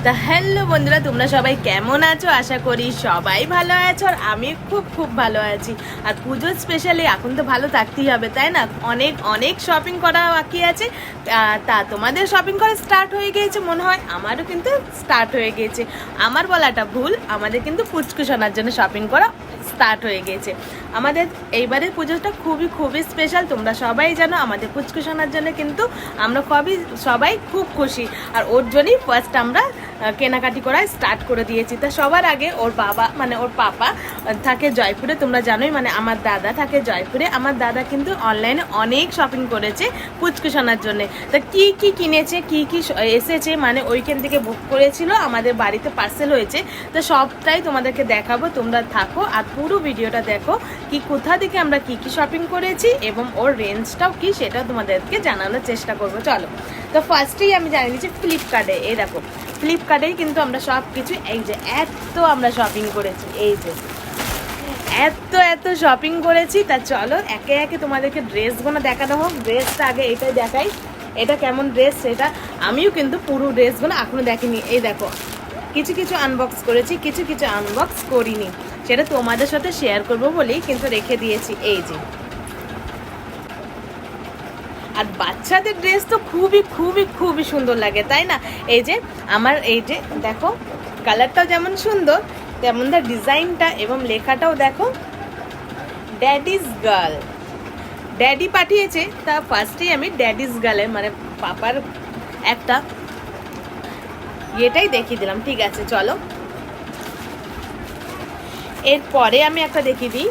তা হ্যালো বন্ধুরা, তোমরা সবাই কেমন আছো? আশা করি সবাই ভালো আছো আর আমি খুব ভালো আছি। আর পুজোর স্পেশালি এখন তো ভালো থাকতেই হবে, তাই না? অনেক অনেক শপিং করা বাকি আছে। তা তোমাদের শপিং করা স্টার্ট হয়ে গিয়েছে মনে হয়, আমারও কিন্তু স্টার্ট হয়ে গিয়েছে। আমার বলাটা ভুল, আমাদের কিন্তু পুচকু সোনার জন্য শপিং করা স্টার্ট হয়ে গেছে। আমাদের এইবারের পুজোটা খুবই স্পেশাল। তোমরা সবাই জানো আমাদের পুচকু সোনার জন্য কিন্তু আমরা সবাই খুব খুশি। আর ওর জন্যই ফার্স্ট আমরা কেনাকাটি করা স্টার্ট করে দিয়েছি। তা সবার আগে ওর বাবা মানে ওর পাপা থাকে জয়পুরে, তোমরা জানোই, মানে আমার দাদা থাকে জয়পুরে। আমার দাদা কিন্তু অনলাইনে অনেক শপিং করেছে পুচকু সোনার জন্য। তা কি কি কিনেছে, কি কি এসেছে, মানে ওইখান থেকে বুক করেছিল, আমাদের বাড়িতে পার্সেল হয়েছে। তো সবটাই তোমাদেরকে দেখাবো, তোমরা থাকো আর পুরো ভিডিওটা দেখো কি কোথা থেকে আমরা কি কি শপিং করেছি এবং ওর রেঞ্জটাও কি সেটাও তোমাদেরকে জানানোর চেষ্টা করবো। চলো, তো ফার্স্টেই আমি জানিয়ে দিচ্ছি ফ্লিপকার্টে। এই দেখো, ফ্লিপকার্টেই কিন্তু আমরা সব কিছু, এই যে এত আমরা শপিং করেছি, এই যে এত শপিং করেছি। তা চলো একে একে তোমাদেরকে ড্রেসগুলো দেখানো হোক। ড্রেসটা আগে এটাই দেখাই, এটা কেমন ড্রেস সেটা। আমিও কিন্তু পুরো ড্রেসগুলো এখনো দেখিনি। এই দেখো, কিছু কিছু আনবক্স করেছি, কিছু কিছু আনবক্স করিনি, সেটা তোমাদের সাথে শেয়ার করবো বলেই কিন্তু রেখে দিয়েছি। এই যে, আর বাচ্চাদের ড্রেস তো খুবই সুন্দর লাগে, তাই না? এই যে আমার, এই যে দেখো, কালারটাও যেমন সুন্দর তেমন তার ডিজাইনটা এবং লেখাটাও দেখো, ড্যাডিজ গার্ল। ড্যাডি পাঠিয়েছে, তা ফার্স্টেই আমি ড্যাডিজ গার্লের মানে পাপার একটা এটাই দেখিয়ে দিলাম। ঠিক আছে, চলো এরপরে আমি একটা দেখিয়ে দিই।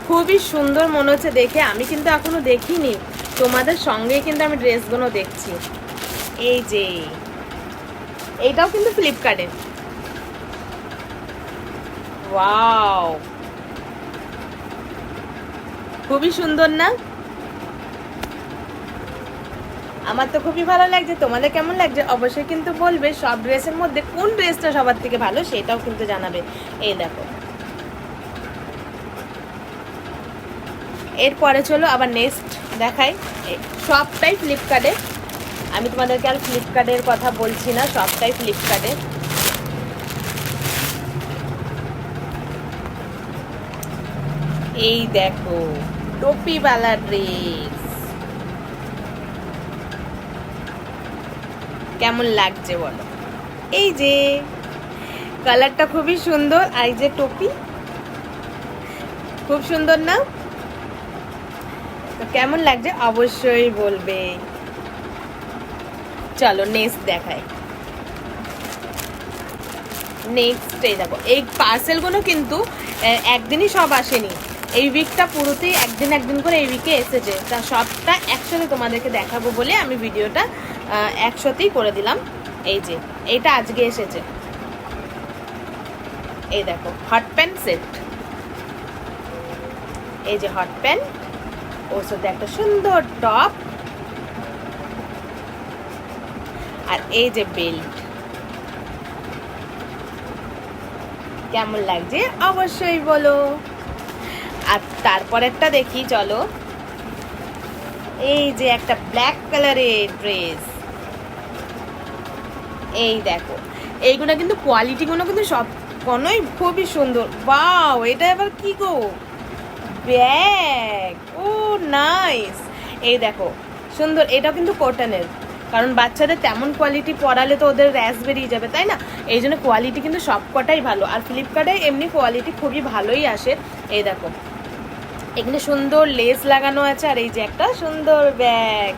খুবই সুন্দর মনে হচ্ছে দেখে, আমি কিন্তু এখনো দেখিনি, তোমাদের সঙ্গে কিন্তু আমি ড্রেসগুলো দেখছি। এই যে এইটাও কিন্তু ফ্লিপকার্টে। ওয়াও, খুবই সুন্দর না? আমার তো খুবই ভালো লাগছে, তোমাদের কেমন লাগছে অবশ্যই কিন্তু বলবে। সব ড্রেসের মধ্যে কোন ড্রেসটা সবার থেকে ভালো সেটাও কিন্তু জানাবে। এই দেখো, এরপরে চলো আবার নেক্সট দেখাই। সবটাই ফ্লিপকার্টে, আমি তোমাদেরকে আর ফ্লিপকার্টের কথা বলছি না, সবটাই ফ্লিপকার্টে। এই দেখো, টুপিওয়ালা ড্রেস কেমন লাগছে বলো? এই যে কালারটা খুবই সুন্দর, আর এই যে টুপি খুব সুন্দর না? তো কেমন লাগছে অবশ্যই বলবে। চলো নেক্সট দেখাই। নেক্সটে যাবো। এই পার্সেলগুলো কিন্তু একদিনই সব আসেনি, এই উইকটা পুরোতেই একদিন করে এই উইকে এসেছে। তা সবটা একসাথে তোমাদেরকে দেখাবো বলে আমি ভিডিওটা একসাথেই করে দিলাম। এই যে এইটা আজকে এসেছে, এই দেখো হট প্যান্ট সেট। এই যে হট প্যান্ট, ওর সাথে একটা সুন্দর টপ, আর এই যে বেল্ট। কেমন লাগছে অবশ্যই বলো। আর তারপর একটা দেখি, চলো। এই যে একটা ব্ল্যাক কালারের ড্রেস, এই দেখো, এইগুলো কিন্তু কোয়ালিটিগুলো কিন্তু সব কোনোই খুবই সুন্দর। ওয়াও, এটা এবার কি গো, ব্যাগ, ও নাইস। এই দেখো সুন্দর, এটাও কিন্তু কটনের, কারণ বাচ্চাদের তেমন কোয়ালিটি পরালে তো ওদের র্যাশ বেরিয়ে যাবে, তাই না? এই জন্য কোয়ালিটি কিন্তু সবকটাই ভালো। আর ফ্লিপকার্টে এমনি কোয়ালিটি খুবই ভালোই আসে। এই দেখো, এখানে সুন্দর লেস লাগানো আছে, আর এই যে একটা সুন্দর ব্যাগ।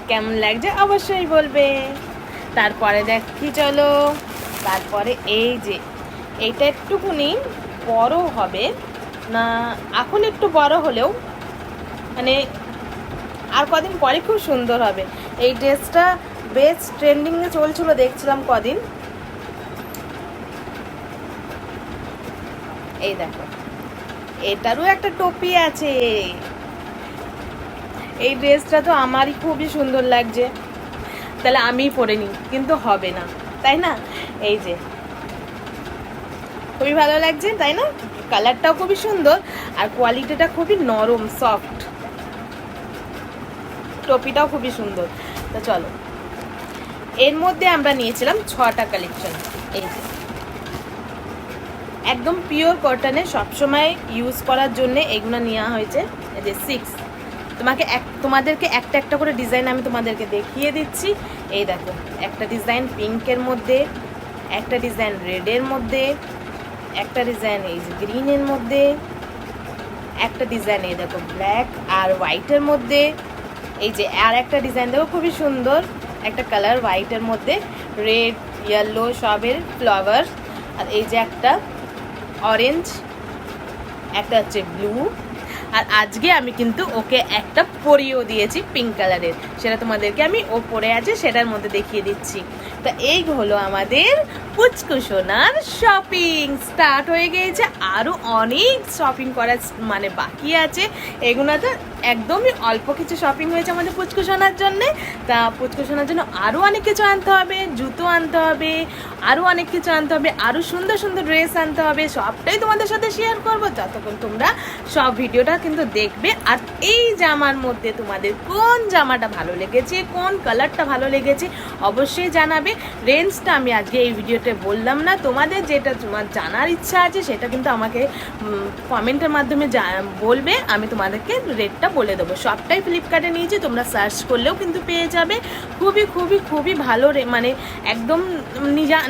কেমন লাগছে অবশ্যই বলবে। তারপরে দেখি, চলো। তারপরে এই যে এইটা একটুখানি বড় হবে না, এখন একটু বড় হলেও মানে আর কদিন পরে খুব সুন্দর হবে। এই ড্রেসটা বেশ ট্রেন্ডিংয়ে চলছিল, দেখছিলাম কদিন। এই দেখো, এটারও একটা টুপি আছে। এই ড্রেসটা তো আমারই খুবই সুন্দর লাগছে, তাহলে আমিই পরে নিই, কিন্তু হবে না, তাই না? এই যে খুবই ভালো লাগছে, তাই না? কালারটাও খুবই সুন্দর আর কোয়ালিটিটা খুবই নরম সফট। টপিটাও খুবই সুন্দর। তো চলো, এর মধ্যে আমরা নিয়েছিলাম 6টা কালেকশন। এই যে একদম পিওর কটনে, সবসময় ইউজ করার জন্য এগুলো নেওয়া হয়েছে। এই যে 6, তোমাদেরকে একটা একটা করে ডিজাইন আমি তোমাদেরকে দেখিয়ে দিচ্ছি। এই দেখো, একটা ডিজাইন পিঙ্কের মধ্যে, একটা ডিজাইন রেডের মধ্যে, একটা ডিজাইন এই যে গ্রিনের মধ্যে, একটা ডিজাইন এই দেখো ব্ল্যাক আর হোয়াইটের মধ্যে, এই যে আর একটা ডিজাইন দেখো খুবই সুন্দর, একটা কালার হোয়াইটের মধ্যে, রেড ইয়েলো সবের ফ্লাওয়ার, আর এই যে একটা অরেঞ্জ, একটা হচ্ছে ব্লু, আর আজকে আমি কিন্তু ওকে একটা পরিয়েও দিয়েছি পিঙ্ক কালারের, সেটা তোমাদেরকে আমি ও পরে আছে সেটার মধ্যে দেখিয়ে দিচ্ছি। তো এই হলো আমাদের পুচকু সোনার শপিং স্টার্ট হয়ে গিয়েছে। আরও অনেক শপিং করার মানে বাকি আছে। এগুলো তো একদমই অল্প কিছু শপিং হয়েছে আমাদের পুচকু সোনার জন্যে। তা পুচকু সোনার জন্য আরও অনেক কিছু আনতে হবে, জুতো আনতে হবে, আরও অনেক কিছু আনতে হবে, আরও সুন্দর সুন্দর ড্রেস আনতে হবে। সবটাই তোমাদের সাথে শেয়ার করবো যতক্ষণ তোমরা সব ভিডিওটা কিন্তু দেখবে। আর এই জামার মধ্যে তোমাদের কোন জামাটা ভালো লেগেছে, কোন কালারটা ভালো লেগেছে অবশ্যই জানাবে। রেঞ্জটা আমি আজকে এই ভিডিওতে বললাম না, তোমাদের যেটা তোমার জানার ইচ্ছা আছে সেটা কিন্তু আমাকে কমেন্টের মাধ্যমে বলবে, আমি তোমাদেরকে রেটটা বলে দেবো। সবটাই ফ্লিপকার্টে নিয়েছি, তোমরা সার্চ করলেও কিন্তু পেয়ে যাবে। খুবই খুবই খুবই ভালো মানে একদম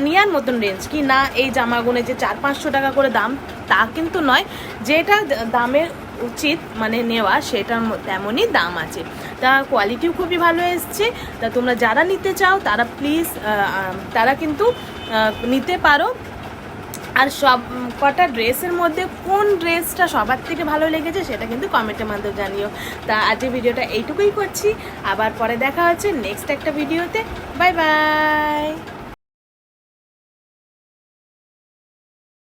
নেওয়ার মতন রেঞ্জ। কি না এই জামাগুলো যে 400-500 টাকা করে দাম তা কিন্তু নয়, যেটা দামের উচিত মানে নেওয়া সেটার তেমনই দাম আছে। তা কোয়ালিটিও খুবই ভালো এসছে। তা তোমরা যারা নিতে চাও তারা প্লিজ তারা কিন্তু নিতে পারো। আর সব কটা ড্রেসের মধ্যে কোন ড্রেসটা সবার থেকে ভালো লেগেছে সেটা কিন্তু কমেন্টের মাধ্যমে জানিও। তা আজকে ভিডিওটা এইটুকুই করছি, আবার পরে দেখা হচ্ছে নেক্সট একটা ভিডিওতে। Bye bye.